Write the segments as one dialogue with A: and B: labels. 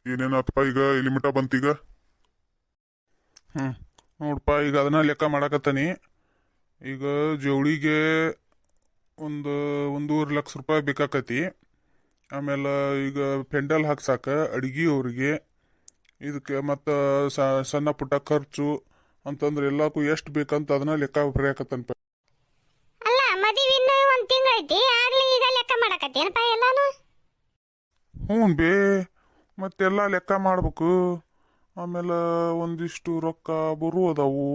A: ಏನೇನಾತಪ್ಪ ಈಗ ಇಲ್ಲಿ ಮಟ ಬಂತೀಗ? ನೋಡಪ್ಪ, ಈಗ ಅದನ್ನ ಲೆಕ್ಕ ಮಾಡಾಕತ್ತಾನಿ. ಈಗ ಜವಳಿಗೆ ಒಂದು 1.5 ಲಕ್ಷ ರೂಪಾಯಿ ಬೇಕಾಕತಿ. ಆಮೇಲೆ ಈಗ ಪೆಂಡಲ್ ಹಾಕ್ಸಾಕ ಅಡಿಗೆ ಅವ್ರಿಗೆ, ಇದಕ್ಕೆ ಮತ್ತು ಸಣ್ಣ ಪುಟ್ಟ ಖರ್ಚು ಅಂತಂದ್ರೆ ಎಲ್ಲಕ್ಕೂ ಎಷ್ಟು ಬೇಕಂತ ಅದನ್ನ ಲೆಕ್ಕ ಬರೆಯಾಕತ್ತನಪ್ಪ.
B: ಅಲ್ಲ, ಮದುವೆ ಇನ್ನೂ ಒಂದು ತಿಂಗಳೈತಿ, ಆಗ್ಲಿ ಈಗ ಲೆಕ್ಕ ಮಾಡಕತ್ತೇನಪ್ಪ ಎಲ್ಲಾನು?
A: ಹ್ಞೂ ಬೇ, ಮತ್ತೆಲ್ಲ ಲೆಕ್ಕ ಮಾಡ್ಬೇಕು. ಆಮೇಲೆ ಒಂದಿಷ್ಟು ರೊಕ್ಕ ಬರು ಅದಾವು,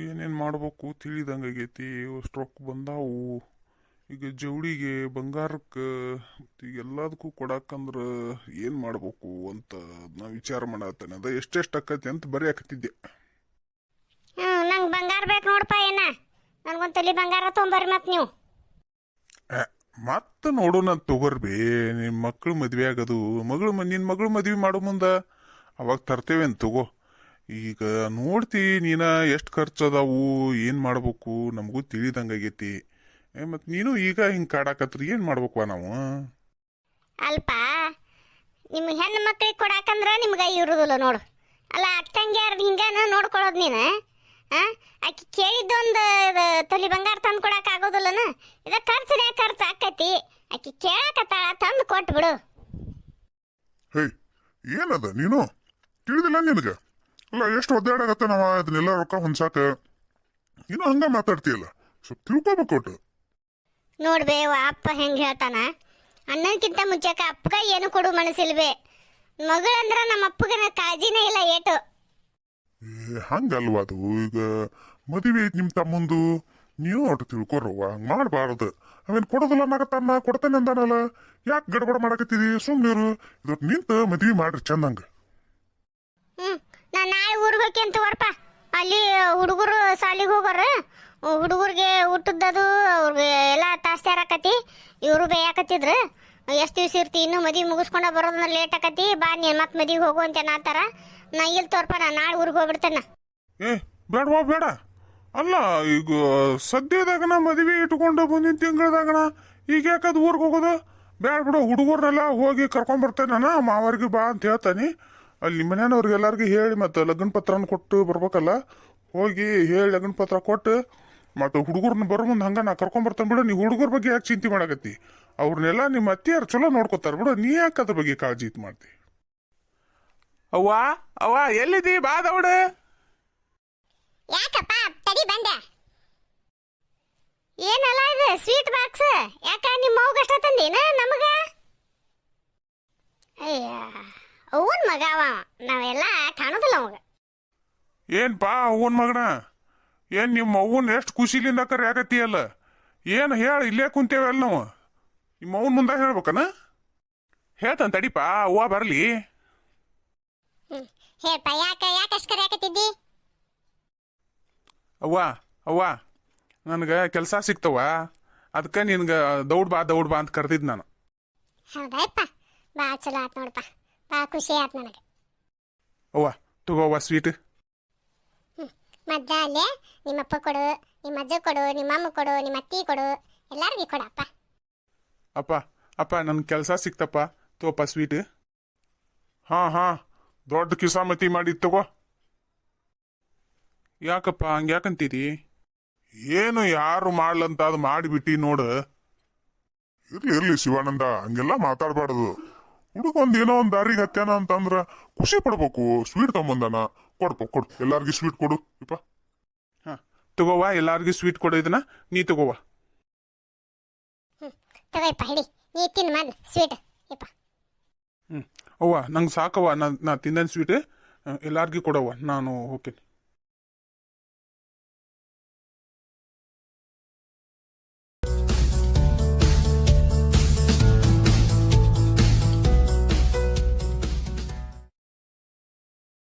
A: ಏನೇನು ಮಾಡ್ಬೇಕು ತಿಳಿದಂಗಾಗೈತಿ. ಅಷ್ಟು ರೊಕ್ಕ ಬಂದಾವು. ಈಗ ಜವಳಿಗೆ ಬಂಗಾರಕ್ಕೆ ಎಲ್ಲದಕ್ಕೂ ಕೊಡಾಕಂದ್ರೆ ಏನು ಮಾಡ್ಬೇಕು ಅಂತ ನಾ ವಿಚಾರ ಮಾಡತ್ತೇನೆ. ಅದ ಎಷ್ಟೆಷ್ಟು ಆಕತಿ ಅಂತ ಬರೆಯಾಕತ್ತಿದ್ದೆ.
B: ನಂಗೆ ಬಂಗಾರ ಬೇಕು ನೋಡಪ್ಪ. ಏನ ನನಗೊಂದು ತಲೆ ಬಂಗಾರ ತೊಗೊಂಬರ್ರಿ ಮತ್ತೆ ನೀವು.
A: ಮತ್ತೆ ನೋಡೋಣ ತಗೋರ್ಬಿ. ನಿಮ್ಮ ಮಕ್ಳು ಮದ್ವೆ ಆಗದು, ನಿನ್ನ ಮಗಳು ಮದ್ವೆ ಮಾಡೋ ಮುಂದೆ ಅವಾಗ ತರ್ತೇವೆ ಅಂತ ತಗೋ. ಈಗ ನೋಡ್ತಿ ನೀನ ಎಷ್ಟು ಖರ್ಚು ಅದಾವು, ಏನು ಮಾಡ್ಬೇಕು ನಮಗೂ ತಿಳಿದಂಗಾಗೈತಿ. ಮತ್ತು ನೀನು ಈಗ ಹಿಂಗೆ ಕಾಡಾಕತ್ರಿ ಏನು ಮಾಡ್ಬೇಕವ ನಾವು?
B: ಅಲ್ಪ, ನಿಮ್ಮ ಹೆಣ್ಣು ಮಕ್ಳಿಗೆ ಕೊಡಾಕಂದ್ರೆ ನಿಮ್ಗೆ ಇರುದಿಲ್ಲ ನೋಡು. ಅಲ್ಲ, ಅಕ್ಕಂಗ್ಯಾರ ಹಿಂಗ ನೋಡ್ಕೊಳ್ಳೋದು ನೀನು. ಆಕಿ ಕೇಳಿದ್ದೊಂದು ತಲೆ ಬಂಗಾರ ತಂದು ಕೊಡಕ್ಕೆ ಆಗೋದಿಲ್ಲನ? ಇದ ಖರ್ಚು ಆಕತಿ. ಆಕಿ ಕೇಳಕತ್ತಾಳ, ತಂದು ಕೊಟ್ಟು ಬಿಡು.
A: ಹೇ, ಏನದ ನೀನು ತಿಳಿದಿಲ್ಲ ನಿನಗೆ? ಅಲ್ಲ, ಎಷ್ಟು ಒದ್ದಾಡಕತ್ತ ನಾವ ಅದನ್ನೆಲ್ಲ ರೊಕ್ಕ ಹೊಂದ್ಸಾಕ. ನೀನು ಹಂಗ ಮಾತಾಡ್ತೀಯಲ್ಲ, ಸ್ವಲ್ಪ ತಿಳ್ಕೊಬೇಕು ಒಟ್ಟು.
B: ನೋಡ್ಬೇವ, ಅಪ್ಪ ಹೆಂಗೆ ಹೇಳ್ತಾನ. ಅಣ್ಣನಕ್ಕಿಂತ ಮುಂಚೆಕ ಅಪ್ಪಗ ಏನು ಕೊಡು ಮನಸ್ಸಿಲ್ವೇ. ಮಗಳಂದ್ರ ನಮ್ಮ ಅಪ್ಪಗನ ಕಾಳಜಿನೇ ಇಲ್ಲ ಏಟು.
A: ಹಂಗಲ್ವಾ ಅದು? ಈಗ ಮದುವೆ ಐತಿ ನಿಮ್ಮ ತಮ್ಮಂದು, ನೀವು ಒಟ್ಟು ತಿಳ್ಕೊರವ್ವ. ಹಂಗೆ ಮಾಡಬಾರ್ದು. ಅವೇನು ಕೊಡೋದಿಲ್ಲ ಅನ್ನಕತ್ತಾನ, ಕೊಡ್ತೇನೆ ಅಂದಾನಲ್ಲ. ಯಾಕೆ ಗಡಬಡ ಮಾಡಕತ್ತಿದಿ? ಸುಮ್ಮನಿರು. ಇದಕ್ಕೆ ನಿಂತು ಮದುವೆ ಮಾಡ್ರಿ ಚಂದಂಗ.
B: ನಾ ನಾಳೆ ಊರಿಗೆ ಹೋಗ್ಯಂತ ತಗೋರಪ್ಪ. ಅಲ್ಲಿ ಹುಡುಗರು ಸಾಲಿಗೆ ಹೋಗೋರು, ಹುಡುಗರಿಗೆ ಊಟದ್ದದು ಅವ್ರಿಗೆ ಎಲ್ಲ ತಾಸ್ತಾರಕತಿ. ಇವರು ಬೇಯಾಕತ್ತಿದ್ರು, ಎಷ್ಟು ದಿವ್ಸ ಇರ್ತಿ, ಇನ್ನೂ ಮದುವೆ ಮುಗಿಸ್ಕೊಂಡ ಬರೋದನ್ನ ಲೇಟ್ ಆಕತಿ, ಬಾ ನೀನು ಮತ್ತೆ ಮದುವೆಗೆ ಹೋಗು ಅಂತ ನಾತಾರ. ನಾ ಇಲ್ಲಿ ತೋರ್ಪ, ನಾ ನಾಳೆ ಊರಿಗೆ ಹೋಗ್ಬಿಡ್ತೇನೆ.
A: ಬೇಡವಾ ಬೇಡ. ಅಲ್ಲ, ಈಗ ಸದ್ಯದಾಗನ ಮದುವೆ ಇಟ್ಕೊಂಡು ಬಂದಿನ ತಿಂಗಳದಾಗನ ಈಗ ಯಾಕದು ಊರಿಗೆ ಹೋಗೋದು? ಬೇಡ ಬಿಡು, ಹುಡುಗರ್ನೆಲ್ಲ ಹೋಗಿ ಕರ್ಕೊಂಬರ್ತೇನೆ ನಾನು. ಮಾವರಿಗೆ ಬಾ ಅಂತ ಹೇಳ್ತಾನೆ. ಅಲ್ಲಿ ಮನೆಯವ್ರಿಗೆ ಎಲ್ಲರಿಗೂ ಹೇಳಿ ಮತ್ತು ಲಗ್ನ ಪತ್ರನ ಕೊಟ್ಟು ಬರ್ಬೇಕಲ್ಲ. ಹೋಗಿ ಹೇಳಿ ಲಗ್ನ ಪತ್ರ ಕೊಟ್ಟು ಮತ್ತು ಹುಡುಗರ್ನ ಬರೋ ಮುಂದೆ ಹಂಗೆ ನಾ ಕರ್ಕೊಂಬರ್ತೇನೆ ಬಿಡು. ನೀವು ಹುಡುಗರ ಬಗ್ಗೆ ಯಾಕೆ ಚಿಂತೆ ಮಾಡಕತ್ತಿ? ಅವ್ರನ್ನೆಲ್ಲ ನಿಮ್ಮ ಅತ್ತಿಯಾರು ಚಲೋ ನೋಡ್ಕೊತಾರೆ ಬಿಡು. ನೀ ಯಾಕೆ ಅದ್ರ ಬಗ್ಗೆ ಕಾಳಜಿ ಇದು ಮಾಡ್ತಿ?
C: ಅವ್ವ ಅವ್ವ, ಎಲ್ಲಿದಿ? ಬಾ ದೌಡು.
B: ಯಾಕಪ್ಪ ತಡಿ ಬಂದೆ. ಏನಲ್ಲ ಇದು ಸ್ವೀಟ್ ಬಾಕ್ಸ್? ಯಾಕ ನಿಮ್ಮ ಮಗಷ್ಟ ತಂದೇನ ನಮಗ? ಅಯ್ಯ, ಅವನ್ ಮಗ ಅವ, ನಾವೆಲ್ಲ ಕಾಣೋದಿಲ್ಲ ಅವಾಗ.
A: ಏನ್ಪಾ ಅವನ್ ಮಗನ? ಏನ್ ನಿಮ್ಮ ಅವ್ವನ್ ಎಷ್ಟು ಖುಷಿಲಿಂದ ಕರೆಯಾಕತ್ತೀಯಲ್ಲ? ಏನು ಹೇಳ, ಇಲ್ಲೇ ಕುಂತೇವಲ್ಲ ನಾವು. ನಿಮ್ಮ ಅವ್ವನ್ ಮುಂದೆ ಹೇಳ್ಬೇಕನ? ಹೇಳ್ತಾನೆ ತಡಿಪಾ, ಅವ್ವ ಬರಲಿ.
B: ಹೇಳ್ಪ, ಯಾಕಷ್ಟು ಕರೆಯಾಕತ್ತಿದ್ದಿ?
A: ಅವ್ವ ನನಗೆ ಕೆಲಸ ಸಿಕ್ತವ, ಅದಕ್ಕೆ ನಿನ್ಗೆ ದೌಡ್ ಬಾ ಅಂತ ಕರೆದಿದ್ದು ನಾನು.
B: ಹೌದಾಯಪ್ಪ, ಭಾಳ ಚಲೋ ಆತ್ ನೋಡಪ್ಪ, ಭಾಳ ಖುಷಿ ಆಯ್ತು ನನಗೆ.
A: ಅವ್ವ ತಗೋವ್ವ ಸ್ವೀಟ್.
B: ಮದ್ದ ಅಲ್ಲೇ ನಿಮ್ಮಪ್ಪ ಕೊಡು, ನಿಮ್ಮ ಅಜ್ಜ ಕೊಡು, ನಿಮ್ಮ ಅಮ್ಮ ಕೊಡು, ನಿಮ್ಮ ಅತ್ತಿ ಕೊಡು, ಎಲ್ಲರಿಗೂ ಕೊಡಪ್ಪ.
A: ಅಪ್ಪ ನನ್ ಕೆಲಸ ಸಿಕ್ತಪ್ಪ, ತಗೋಪ್ಪ ಸ್ವೀಟ್. ಹಾಂ ದೊಡ್ಡ ಕಿಸಾಮತಿ ಮಾಡಿ ತಗೋ. ಯಾಕಪ್ಪ ಹಂಗ್ಯಾಕಂತೀರಿ? ಏನು ಯಾರು ಮಾಡ್ಲಂತ ಅದು ಮಾಡಿಬಿಟ್ಟಿ ನೋಡು. ಇರ್ಲಿ ಶಿವಾನಂದ, ಹಂಗೆಲ್ಲ ಮಾತಾಡಬಾರ್ದು. ಹುಡುಗೊಂದು ಏನೋ ಒಂದು ದಾರಿಗೆ ಹತ್ಯಾನ ಅಂತಂದ್ರ ಖುಷಿ ಪಡ್ಬೇಕು. ಸ್ವೀಟ್ ತಗೊಂಬಂದಾನ, ಕೊಡು ಎಲ್ಲಾರ್ಗಿ ಸ್ವೀಟ್ ಕೊಡು. ಇಪ್ಪ
C: ತಗೋವಾ, ಎಲ್ಲಾರ್ಗಿ ಸ್ವೀಟ್ ಕೊಡು. ಇದನ್ನ ನೀ ತಗೋವಾ.
B: ತಗೋಯಪ್ಪ, ಹಿಡಿ, ನೀ ತಿನ್ನು ಮೊದ್ಲು ಸ್ವೀಟ್. ಇಪ್ಪ
C: ಅವ್ವ ನಂಗೆ ಸಾಕವ್ವ, ನಾ ತಿಂದನ್ ಸ್ವೀಟ್ ಎಲ್ಲಾರ್ಗಿ ಕೊಡವ್ವ, ನಾನು ಹೋಗ್ತೀನಿ.